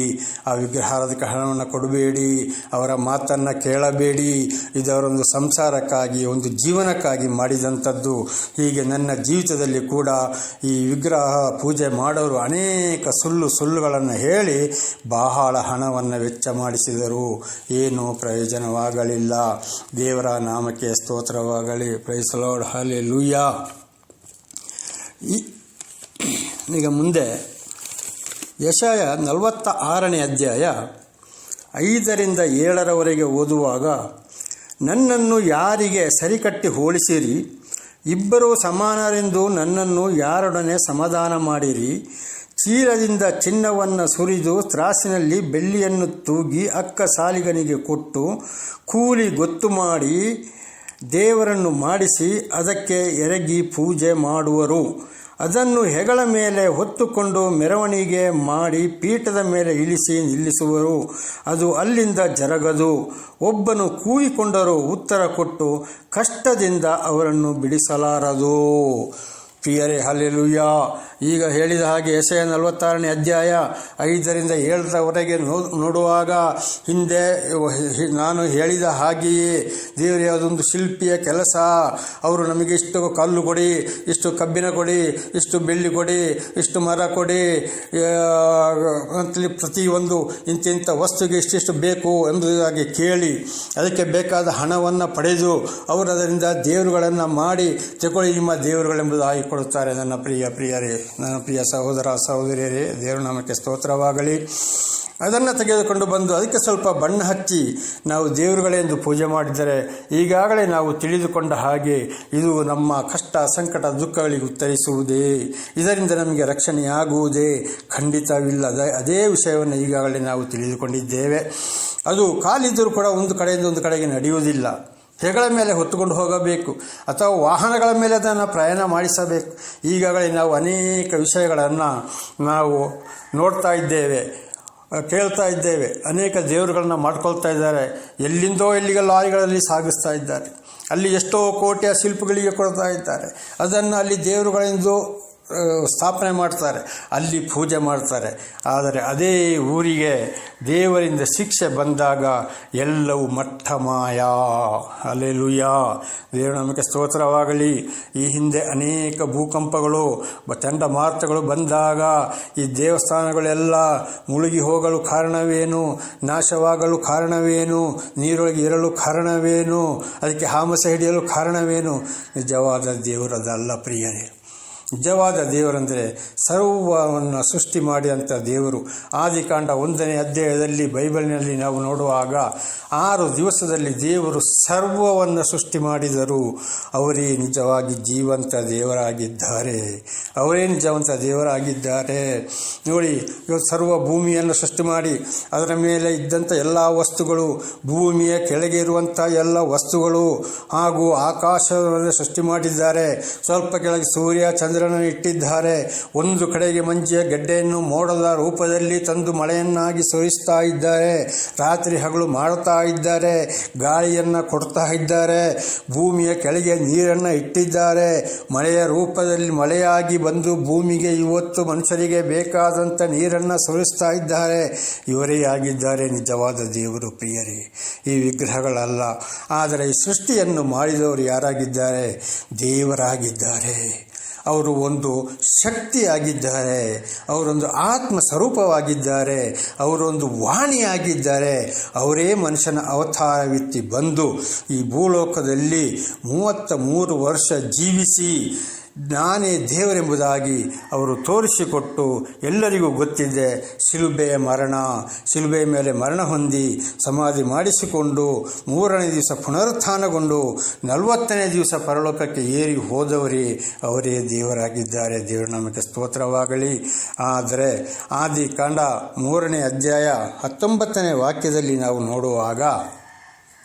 ಆ ವಿಗ್ರಹಾರಾಧಕ ಹಣವನ್ನು ಕೊಡಬೇಡಿ, ಅವರ ಮಾತನ್ನು ಕೇಳಬೇಡಿ. ಇದವರೊಂದು ಸಂಸಾರಕ್ಕಾಗಿ, ಒಂದು ಜೀವನಕ್ಕಾಗಿ ಮಾಡಿದಂಥದ್ದು. ಹೀಗೆ ನನ್ನ ಜೀವಿತದಲ್ಲಿ ಕೂಡ ಈ ವಿಗ್ರಹ ಪೂಜೆ ಮಾಡೋರು ಅನೇಕ ಸುಳ್ಳುಗಳನ್ನು ಹೇಳಿ ಬಹಳ ಹಣವನ್ನು ವೆಚ್ಚ ಮಾಡಿಸಿದರು, ಏನೂ ಪ್ರಯೋಜನವಾಗಲಿಲ್ಲ. ದೇವರ ನಾಮಕ್ಕೆ ಸ್ತೋತ್ರವಾಗಲಿ. Praise the lord, hallelujah. ಈಗ ಮುಂದೆ ಯೆಶಾಯ 46ನೇ ಅಧ್ಯಾಯ 5ರಿಂದ 7ರವರೆಗೆ ಓದುವಾಗ, ನನ್ನನ್ನು ಯಾರಿಗೆ ಸರಿಕಟ್ಟಿ ಹೋಲಿಸಿರಿ? ಇಬ್ಬರೂ ಸಮಾನರೆಂದು ನನ್ನನ್ನು ಯಾರೊಡನೆ ಸಮಾಧಾನ ಮಾಡಿರಿ? ಚೀಲದಿಂದ ಚಿನ್ನವನ್ನು ಸುರಿದು ತ್ರಾಸಿನಲ್ಲಿ ಬೆಳ್ಳಿಯನ್ನು ತೂಗಿ ಅಕ್ಕ ಸಾಲಿಗನಿಗೆ ಕೊಟ್ಟು ಕೂಲಿ ಗೊತ್ತು ಮಾಡಿ ದೇವರನ್ನು ಮಾಡಿಸಿ ಅದಕ್ಕೆ ಎರಗಿ ಪೂಜೆ ಮಾಡುವರು. ಅದನ್ನು ಹೆಗಲ ಮೇಲೆ ಹೊತ್ತುಕೊಂಡು ಮೆರವಣಿಗೆ ಮಾಡಿ ಪೀಠದ ಮೇಲೆ ಇಳಿಸಿ ನಿಲ್ಲಿಸುವರು. ಅದು ಅಲ್ಲಿಂದ ಜರಗದು. ಒಬ್ಬನು ಕೂಗಿಕೊಂಡರೂ ಉತ್ತರ ಕೊಟ್ಟು ಕಷ್ಟದಿಂದ ಅವರನ್ನು ಬಿಡಿಸಲಾರದು. ಪ್ರಿಯರೇ, ಹಲ್ಲೆಲೂಯಾ. ಈಗ ಹೇಳಿದ ಹಾಗೆ ಯೆಶಾಯ 46ನೇ ಅಧ್ಯಾಯ 5ರಿಂದ 7ರವರೆಗೆ ನೋಡುವಾಗ, ಹಿಂದೆ ನಾನು ಹೇಳಿದ ಹಾಗೆಯೇ ದೇವರೇ ಅದೊಂದು ಶಿಲ್ಪಿಯ ಕೆಲಸ. ಅವರು ನಮಗೆ ಇಷ್ಟು ಕಲ್ಲು ಕೊಡಿ, ಇಷ್ಟು ಕಬ್ಬಿಣ ಕೊಡಿ, ಇಷ್ಟು ಬೆಳ್ಳಿ ಕೊಡಿ, ಇಷ್ಟು ಮರ ಕೊಡಿ ಅಂತೇಳಿ ಪ್ರತಿಯೊಂದು ಇಂತಿಂಥ ವಸ್ತುಗೆ ಇಷ್ಟಿಷ್ಟು ಬೇಕು ಎಂಬುದಾಗಿ ಕೇಳಿ ಅದಕ್ಕೆ ಬೇಕಾದ ಹಣವನ್ನು ಪಡೆದು ಅವರು ಅದರಿಂದ ದೇವರುಗಳನ್ನು ಮಾಡಿ ತಗೊಳ್ಳಿ ನಿಮ್ಮ ದೇವರುಗಳೆಂಬುದಾಗಿ ಕೊಡುತ್ತಾರೆ. ನನ್ನ ಪ್ರಿಯರೇ, ನನ್ನ ಪ್ರಿಯ ಸಹೋದರ ಸಹೋದರಿಯರೇ, ದೇವರ ನಾಮಕ್ಕೆ ಸ್ತೋತ್ರವಾಗಲಿ. ಅದನ್ನು ತೆಗೆದುಕೊಂಡು ಬಂದು ಅದಕ್ಕೆ ಸ್ವಲ್ಪ ಬಣ್ಣ ಹಚ್ಚಿ ನಾವು ದೇವರುಗಳೆಂದು ಪೂಜೆ ಮಾಡಿದರೆ ಈಗಾಗಲೇ ನಾವು ತಿಳಿದುಕೊಂಡ ಹಾಗೆ ಇದು ನಮ್ಮ ಕಷ್ಟ, ಸಂಕಟ, ದುಃಖಗಳಿಗೆ ಉತ್ತರಿಸುವುದೇ? ಇದರಿಂದ ನಮಗೆ ರಕ್ಷಣೆಯಾಗುವುದೇ? ಖಂಡಿತವಿಲ್ಲ. ಅದೇ ವಿಷಯವನ್ನು ಈಗಾಗಲೇ ನಾವು ತಿಳಿದುಕೊಂಡಿದ್ದೇವೆ. ಅದು ಕಾಲಿದ್ದರೂ ಕೂಡ ಒಂದು ಕಡೆಯಿಂದ ಒಂದು ಕಡೆಗೆ ನಡೆಯುವುದಿಲ್ಲ. ಹೆಗಲ ಮೇಲೆ ಹೊತ್ತುಕೊಂಡು ಹೋಗಬೇಕು ಅಥವಾ ವಾಹನಗಳ ಮೇಲೆ ಅದನ್ನು ಪ್ರಯಾಣ ಮಾಡಿಸಬೇಕು. ಈಗಾಗಲೇ ನಾವು ಅನೇಕ ವಿಷಯಗಳನ್ನು ನಾವು ನೋಡ್ತಾ ಇದ್ದೇವೆ, ಕೇಳ್ತಾ ಇದ್ದೇವೆ. ಅನೇಕ ದೇವರುಗಳನ್ನ ಮಾಡ್ಕೊಳ್ತಾ ಇದ್ದಾರೆ. ಎಲ್ಲಿಂದೋ ಎಲ್ಲಿಗೆ ಲಾರಿಗಳಲ್ಲಿ ಸಾಗಿಸ್ತಾ ಇದ್ದಾರೆ. ಅಲ್ಲಿ ಎಷ್ಟೋ ಕೋಟೆಯ ಶಿಲ್ಪಗಳಿಗೆ ಕೊಡ್ತಾ ಇದ್ದಾರೆ. ಅದನ್ನು ಅಲ್ಲಿ ದೇವರುಗಳೆಂದು ಸ್ಥಾಪನೆ ಮಾಡ್ತಾರೆ, ಅಲ್ಲಿ ಪೂಜೆ ಮಾಡ್ತಾರೆ. ಆದರೆ ಅದೇ ಊರಿಗೆ ದೇವರಿಂದ ಶಿಕ್ಷೆ ಬಂದಾಗ ಎಲ್ಲವೂ ಮಟ್ಟ ಮಾಯ. ಹಲ್ಲೆಲೂಯಾ. ದೇವರ ನಮಗೆ ಸ್ತೋತ್ರವಾಗಲಿ. ಈ ಹಿಂದೆ ಅನೇಕ ಭೂಕಂಪಗಳು, ಚಂಡಮಾರುತಗಳು ಬಂದಾಗ ಈ ದೇವಸ್ಥಾನಗಳೆಲ್ಲ ಮುಳುಗಿ ಹೋಗಲು ಕಾರಣವೇನು? ನಾಶವಾಗಲು ಕಾರಣವೇನು? ನೀರೊಳಗೆ ಇರಲು ಕಾರಣವೇನು? ಅದಕ್ಕೆ ಹಾಮಸ ಹಿಡಿಯಲು ಕಾರಣವೇನು? ನಿಜವಾದ ದೇವರದಲ್ಲ ಪ್ರಿಯರೇ. ನಿಜವಾದ ದೇವರೆಂದರೆ ಸರ್ವವನ್ನು ಸೃಷ್ಟಿ ಮಾಡಿದಂಥ ದೇವರು. ಆದಿಕಾಂಡ 1ನೇ ಅಧ್ಯಾಯದಲ್ಲಿ ಬೈಬಲ್ನಲ್ಲಿ ನಾವು ನೋಡುವಾಗ 6 ದಿವಸದಲ್ಲಿ ದೇವರು ಸರ್ವವನ್ನು ಸೃಷ್ಟಿ ಮಾಡಿದರು. ಅವರೇ ನಿಜವಾಗಿ ಜೀವಂತ ದೇವರಾಗಿದ್ದಾರೆ. ನೋಡಿ, ಇವತ್ತು ಸರ್ವ ಭೂಮಿಯನ್ನು ಸೃಷ್ಟಿ ಮಾಡಿ ಅದರ ಮೇಲೆ ಇದ್ದಂಥ ಎಲ್ಲ ವಸ್ತುಗಳು, ಭೂಮಿಯ ಕೆಳಗೆ ಇರುವಂಥ ಎಲ್ಲ ವಸ್ತುಗಳು ಹಾಗೂ ಆಕಾಶವನ್ನು ಸೃಷ್ಟಿ ಮಾಡಿದ್ದಾರೆ. ಸ್ವಲ್ಪ ಕೆಳಗೆ ಸೂರ್ಯ ಚಂದ್ರನನ್ನು ಇಟ್ಟಿದ್ದಾರೆ. ಒಂದು ಕಡೆಗೆ ಮಂಜಿಯ ಗಡ್ಡೆಯನ್ನು ಮೋಡದ ರೂಪದಲ್ಲಿ ತಂದು ಮಳೆಯನ್ನಾಗಿ ಸುರಿಸ್ತಾ ಇದ್ದಾರೆ. ರಾತ್ರಿ ಹಗಲು ಮಾಡುತ್ತಾ ಇದ್ದಾರೆ. ಗಾಳಿಯನ್ನು ಕೊಡ್ತಾ ಇದ್ದಾರೆ. ಭೂಮಿಯ ಕೆಳಗೆ ನೀರನ್ನು ಇಟ್ಟಿದ್ದಾರೆ. ಮಳೆಯ ರೂಪದಲ್ಲಿ ಮಳೆಯಾಗಿ ಬಂದು ಭೂಮಿಗೆ ಇವತ್ತು ಮನುಷ್ಯರಿಗೆ ಬೇಕಾದಂಥ ನೀರನ್ನು ಸುರಿಸ್ತಾ ಇದ್ದಾರೆ. ಇವರೇ ಆಗಿದ್ದಾರೆ ನಿಜವಾದ ದೇವರು. ಪ್ರಿಯರೇ, ಈ ವಿಗ್ರಹಗಳಲ್ಲ. ಆದರೆ ಈ ಸೃಷ್ಟಿಯನ್ನು ಮಾಡಿದವರು ಯಾರಾಗಿದ್ದಾರೆ? ದೇವರಾಗಿದ್ದಾರೆ. ಅವರು ಒಂದು ಶಕ್ತಿಯಾಗಿದ್ದಾರೆ. ಅವರೊಂದು ಆತ್ಮ ಸ್ವರೂಪವಾಗಿದ್ದಾರೆ. ಅವರೊಂದು ವಾಣಿಯಾಗಿದ್ದಾರೆ. ಅವರೇ ಮನುಷ್ಯನ ಅವತಾರವೆತ್ತಿ ಬಂದು ಈ ಭೂಲೋಕದಲ್ಲಿ 33 ವರ್ಷ ಜೀವಿಸಿ ನಾನೇ ದೇವರೆಂಬುದಾಗಿ ಅವರು ತೋರಿಸಿಕೊಟ್ಟು ಎಲ್ಲರಿಗೂ ಗೊತ್ತಿದೆ. ಶಿಲುಬೆಯ ಮೇಲೆ ಮರಣ ಹೊಂದಿ ಸಮಾಧಿ ಮಾಡಿಸಿಕೊಂಡು 3ನೇ ದಿವಸ ಪುನರುತ್ಥಾನಗೊಂಡು 40ನೇ ದಿವಸ ಪರಲೋಕಕ್ಕೆ ಏರಿ ಹೋದವರೇ ಅವರೇ ದೇವರಾಗಿದ್ದಾರೆ. ದೇವರ ನಾಮಕ್ಕೆ ಸ್ತೋತ್ರವಾಗಲಿ. ಆದರೆ ಆದಿಕಾಂಡ 3ನೇ ಅಧ್ಯಾಯ 19ನೇ ವಾಕ್ಯದಲ್ಲಿ ನಾವು ನೋಡುವಾಗ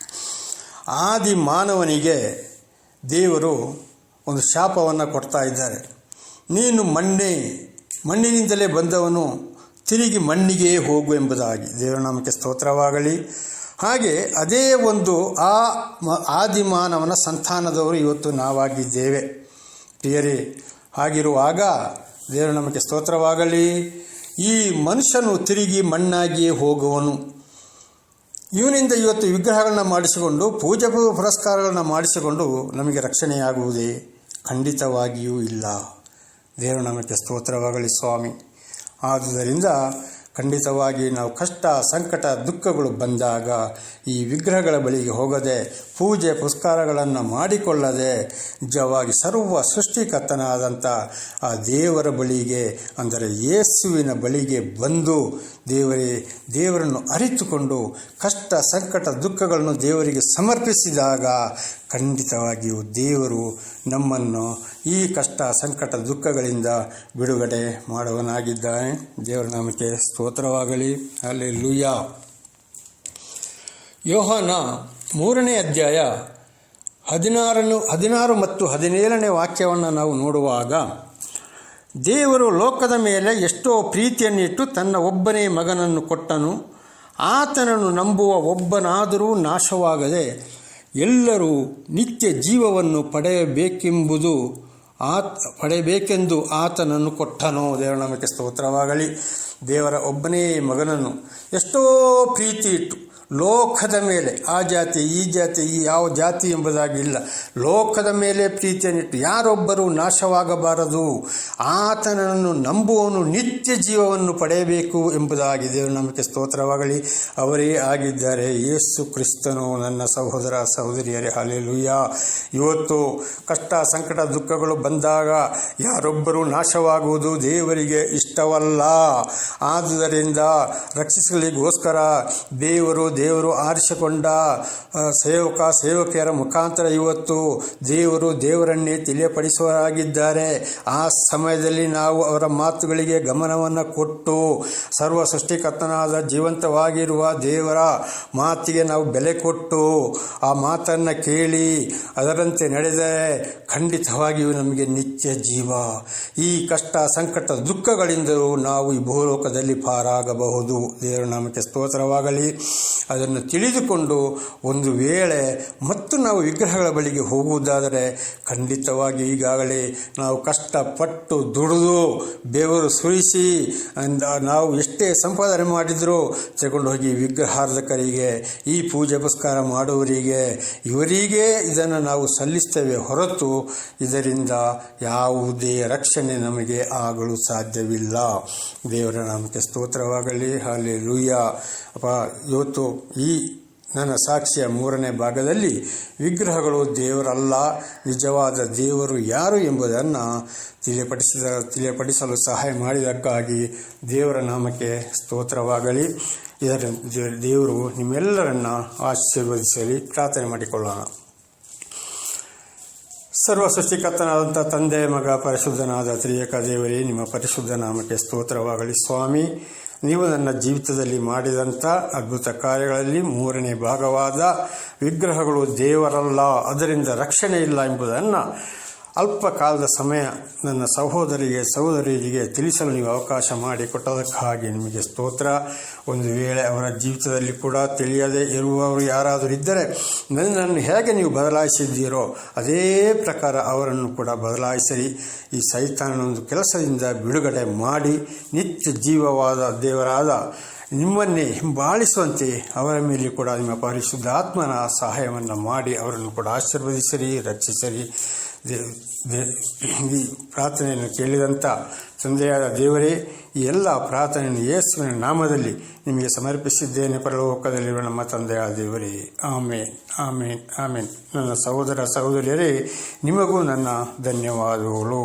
ಆದಿ ಮಾನವನಿಗೆ ದೇವರು ಒಂದು ಶಾಪವನ್ನು ಕೊಡ್ತಾ ಇದ್ದಾರೆ. ನೀನು ಮಣ್ಣಿನಿಂದಲೇ ಬಂದವನು, ತಿರುಗಿ ಮಣ್ಣಿಗೆ ಹೋಗು ಎಂಬುದಾಗಿ. ದೇವರ ನಾಮಕ್ಕೆ ಸ್ತೋತ್ರವಾಗಲಿ. ಹಾಗೆ ಅದೇ ಒಂದು ಆದಿಮಾನವನ ಸಂತಾನದವರು ಇವತ್ತು ನಾವಾಗಿದ್ದೇವೆ. ಪ್ರಿಯರೇ, ಹಾಗಿರುವಾಗ ದೇವರ ನಾಮಕ್ಕೆ ಸ್ತೋತ್ರವಾಗಲಿ. ಈ ಮನುಷ್ಯನು ತಿರುಗಿ ಮಣ್ಣಾಗಿಯೇ ಹೋಗುವನು. ಇವನಿಂದ ಇವತ್ತು ವಿಗ್ರಹಗಳನ್ನ ಮಾಡಿಸಿಕೊಂಡು ಪೂಜೆ ಪುರಸ್ಕಾರಗಳನ್ನು ಮಾಡಿಸಿಕೊಂಡು ನಮಗೆ ರಕ್ಷಣೆಯಾಗುವುದೇ? ಖಂಡಿತವಾಗಿಯೂ ಇಲ್ಲ. ದೇವರ ನಾಮಕ್ಕೆ ಸ್ತೋತ್ರವಾಗಲಿ ಸ್ವಾಮಿ. ಆದುದರಿಂದ ಖಂಡಿತವಾಗಿ ನಾವು ಕಷ್ಟ, ಸಂಕಟ, ದುಃಖಗಳು ಬಂದಾಗ ಈ ವಿಗ್ರಹಗಳ ಬಳಿಗೆ ಹೋಗದೆ, ಪೂಜೆ ಪುರಸ್ಕಾರಗಳನ್ನು ಮಾಡಿಕೊಳ್ಳದೆ, ನಿಜವಾಗಿ ಸರ್ವ ಸೃಷ್ಟಿಕರ್ತನಾದಂಥ ಆ ದೇವರ ಬಳಿಗೆ, ಅಂದರೆ ಯೇಸುವಿನ ಬಳಿಗೆ ಬಂದು ದೇವರನ್ನು ಅರಿತುಕೊಂಡು ಕಷ್ಟ, ಸಂಕಟ, ದುಃಖಗಳನ್ನು ದೇವರಿಗೆ ಸಮರ್ಪಿಸಿದಾಗ ಖಂಡಿತವಾಗಿಯೂ ದೇವರು ನಮ್ಮನ್ನು ಈ ಕಷ್ಟ, ಸಂಕಟ, ದುಃಖಗಳಿಂದ ಬಿಡುಗಡೆ ಮಾಡುವನಾಗಿದ್ದಾನೆ. ದೇವರ ನಾಮಕ್ಕೆ ಸ್ತೋತ್ರವಾಗಲಿ. ಹಲ್ಲೆಲೂಯಾ. ಯೋಹಾನ 3ನೇ ಅಧ್ಯಾಯ 16 ಮತ್ತು 17ನೇ ವಾಕ್ಯವನ್ನು ನಾವು ನೋಡುವಾಗ, ದೇವರು ಲೋಕದ ಮೇಲೆ ಎಷ್ಟೋ ಪ್ರೀತಿಯನ್ನಿಟ್ಟು ತನ್ನ ಒಬ್ಬನೇ ಮಗನನ್ನು ಕೊಟ್ಟನು. ಆತನನ್ನು ನಂಬುವ ಒಬ್ಬನಾದರೂ ನಾಶವಾಗದೆ ಎಲ್ಲರೂ ನಿತ್ಯ ಜೀವವನ್ನು ಪಡೆಯಬೇಕೆಂದು ಆತನನ್ನು ಕೊಟ್ಟನು. ದೇವರ ನಾಮಕ್ಕೆ ಸ್ತೋತ್ರವಾಗಲಿ. ದೇವರ ಒಬ್ಬನೇ ಮಗನನ್ನು ಎಷ್ಟೋ ಪ್ರೀತಿ ಇಟ್ಟು ಲೋಕದ ಮೇಲೆ, ಆ ಜಾತಿ ಈ ಜಾತಿ ಈ ಯಾವ ಜಾತಿ ಎಂಬುದಾಗಿಲ್ಲ, ಲೋಕದ ಮೇಲೆ ಪ್ರೀತಿಯನ್ನಿಟ್ಟು ಯಾರೊಬ್ಬರೂ ನಾಶವಾಗಬಾರದು, ಆತನನ್ನು ನಂಬುವವನು ನಿತ್ಯ ಜೀವವನ್ನು ಪಡೆಯಬೇಕು ಎಂಬುದಾಗಿ. ದೇವರ ನಾಮಕ್ಕೆ ಸ್ತೋತ್ರವಾಗಲಿ. ಅವರೇ ಆಗಿದ್ದಾರೆ ಯೇಸು ಕ್ರಿಸ್ತನು. ನನ್ನ ಸಹೋದರ ಸಹೋದರಿಯರೇ, ಹಲ್ಲೆಲೂಯಾ. ಇವತ್ತು ಕಷ್ಟ, ಸಂಕಟ, ದುಃಖಗಳು ಬಂದಾಗ ಯಾರೊಬ್ಬರೂ ನಾಶವಾಗುವುದು ದೇವರಿಗೆ ಇಷ್ಟವಲ್ಲ. ಆದುದರಿಂದ ರಕ್ಷಿಸಲಿಗೋಸ್ಕರ ದೇವರು ಆರಿಸಿಕೊಂಡ ಸೇವಕಿಯರ ಮುಖಾಂತರ ಇವತ್ತು ದೇವರನ್ನೇ ತಿಳಿಯಪಡಿಸುವರಾಗಿದ್ದಾರೆ. ಆ ಸಮಯದಲ್ಲಿ ನಾವು ಅವರ ಮಾತುಗಳಿಗೆ ಗಮನವನ್ನು ಕೊಟ್ಟು ಸರ್ವ ಸೃಷ್ಟಿಕರ್ತನಾದ ಜೀವಂತವಾಗಿರುವ ದೇವರ ಮಾತಿಗೆ ನಾವು ಬೆಲೆ ಕೊಟ್ಟು ಆ ಮಾತನ್ನು ಕೇಳಿ ಅದರಂತೆ ನಡೆದರೆ ಖಂಡಿತವಾಗಿಯೂ ನಮಗೆ ನಿತ್ಯ ಜೀವ. ಈ ಕಷ್ಟ, ಸಂಕಟ, ದುಃಖಗಳಿಂದಲೂ ನಾವು ಈ ಭೂಲೋಕದಲ್ಲಿ ಪಾರಾಗಬಹುದು. ದೇವರ ನಾಮಕ್ಕೆ ಸ್ತೋತ್ರವಾಗಲಿ. ಅದನ್ನು ತಿಳಿದುಕೊಂಡು ಒಂದು ವೇಳೆ ಮತ್ತು ನಾವು ವಿಗ್ರಹಗಳ ಬಳಿಗೆ ಹೋಗುವುದಾದರೆ ಖಂಡಿತವಾಗಿ ಈಗಾಗಲೇ ನಾವು ಕಷ್ಟಪಟ್ಟು ದುಡಿದು ಬೆವರು ಸುರಿಸಿ ನಾವು ಎಷ್ಟೇ ಸಂಪಾದನೆ ಮಾಡಿದರೂ ತಗೊಂಡು ಹೋಗಿ ವಿಗ್ರಹಾರ್ಧಕರಿಗೆ, ಈ ಪೂಜೆ ಪುರಸ್ಕಾರ ಮಾಡುವವರಿಗೆ, ಇವರಿಗೆ ಇದನ್ನು ನಾವು ಸಲ್ಲಿಸ್ತೇವೆ ಹೊರತು ಇದರಿಂದ ಯಾವುದೇ ರಕ್ಷಣೆ ನಮಗೆ ಆಗಲು ಸಾಧ್ಯವಿಲ್ಲ. ದೇವರ ನಾಮಕ್ಕೆ ಸ್ತೋತ್ರವಾಗಲಿ. ಹಲ್ಲೆಲೂಯಾ. ಇವತ್ತು ಈ ನನ್ನ ಸಾಕ್ಷಿಯ 3ನೇ ಭಾಗದಲ್ಲಿ ವಿಗ್ರಹಗಳು ದೇವರಲ್ಲ, ನಿಜವಾದ ದೇವರು ಯಾರು ಎಂಬುದನ್ನು ತಿಳಿಯಪಡಿಸಲು ಸಹಾಯ ಮಾಡಿದ್ದಕ್ಕಾಗಿ ದೇವರ ನಾಮಕ್ಕೆ ಸ್ತೋತ್ರವಾಗಲಿ. ಇದರ ದೇವರು ನಿಮ್ಮೆಲ್ಲರನ್ನ ಆಶೀರ್ವದಿಸಲಿ. ಪ್ರಾರ್ಥನೆ ಮಾಡಿಕೊಳ್ಳೋಣ. ಸರ್ವ ಸೃಷ್ಟಿಕರ್ತನಾದಂಥ ತಂದೆ, ಮಗ, ಪರಿಶುದ್ಧನಾದ ತ್ರಿಯೇಕ ದೇವರೇ, ನಿಮ್ಮ ಪರಿಶುದ್ಧ ನಾಮಕ್ಕೆ ಸ್ತೋತ್ರವಾಗಲಿ. ಸ್ವಾಮಿ, ನೀವು ನನ್ನ ಜೀವಿತದಲ್ಲಿ ಮಾಡಿದಂಥ ಅದ್ಭುತ ಕಾರ್ಯಗಳಲ್ಲಿ 3ನೇ ಭಾಗವಾದ ವಿಗ್ರಹಗಳು ದೇವರಲ್ಲ, ಅದರಿಂದ ರಕ್ಷಣೆ ಇಲ್ಲ ಎಂಬುದನ್ನು ಅಲ್ಪ ಕಾಲದ ಸಮಯ ನನ್ನ ಸಹೋದರಿಯರಿಗೆ ತಿಳಿಸಲು ನೀವು ಅವಕಾಶ ಮಾಡಿಕೊಟ್ಟದಕ್ಕಾಗಿ ನಿಮಗೆ ಸ್ತೋತ್ರ. ಒಂದು ವೇಳೆ ಅವರ ಜೀವಿತದಲ್ಲಿ ಕೂಡ ತಿಳಿಯದೇ ಇರುವವರು ಯಾರಾದರೂ ಇದ್ದರೆ, ನನ್ನನ್ನು ಹೇಗೆ ನೀವು ಬದಲಾಯಿಸಿದ್ದೀರೋ ಅದೇ ಪ್ರಕಾರ ಅವರನ್ನು ಕೂಡ ಬದಲಾಯಿಸಿರಿ. ಈ ಸೈತಾನನ ಒಂದು ಕೆಲಸದಿಂದ ಬಿಡುಗಡೆ ಮಾಡಿ ನಿತ್ಯ ಜೀವವಾದ ದೇವರಾದ ನಿಮ್ಮನ್ನೇ ಹಿಂಬಾಲಿಸುವಂತೆ ಅವರ ಮೇಲೆ ಕೂಡ ನಿಮ್ಮ ಪರಿಶುದ್ಧ ಆತ್ಮನ ಸಹಾಯವನ್ನು ಮಾಡಿ ಅವರನ್ನು ಕೂಡ ಆಶೀರ್ವದಿಸಿರಿ, ರಕ್ಷಿಸಿರಿ. ಈ ಪ್ರಾರ್ಥನೆಯನ್ನು ಕೇಳಿದಂಥ ತಂದೆಯಾದ ದೇವರೇ, ಈ ಎಲ್ಲ ಪ್ರಾರ್ಥನೆಯನ್ನು ಯೇಸುವಿನ ನಾಮದಲ್ಲಿ ನಿಮಗೆ ಸಮರ್ಪಿಸಿದ್ದೇನೆ. ಪರಲೋಕದಲ್ಲಿರುವ ನಮ್ಮ ತಂದೆಯಾದ ದೇವರೇ, ಆಮೇನ್, ಆಮೇನ್, ಆಮೇನ್. ನನ್ನ ಸಹೋದರ ಸಹೋದರಿಯರೇ, ನಿಮಗೂ ನನ್ನ ಧನ್ಯವಾದಗಳು.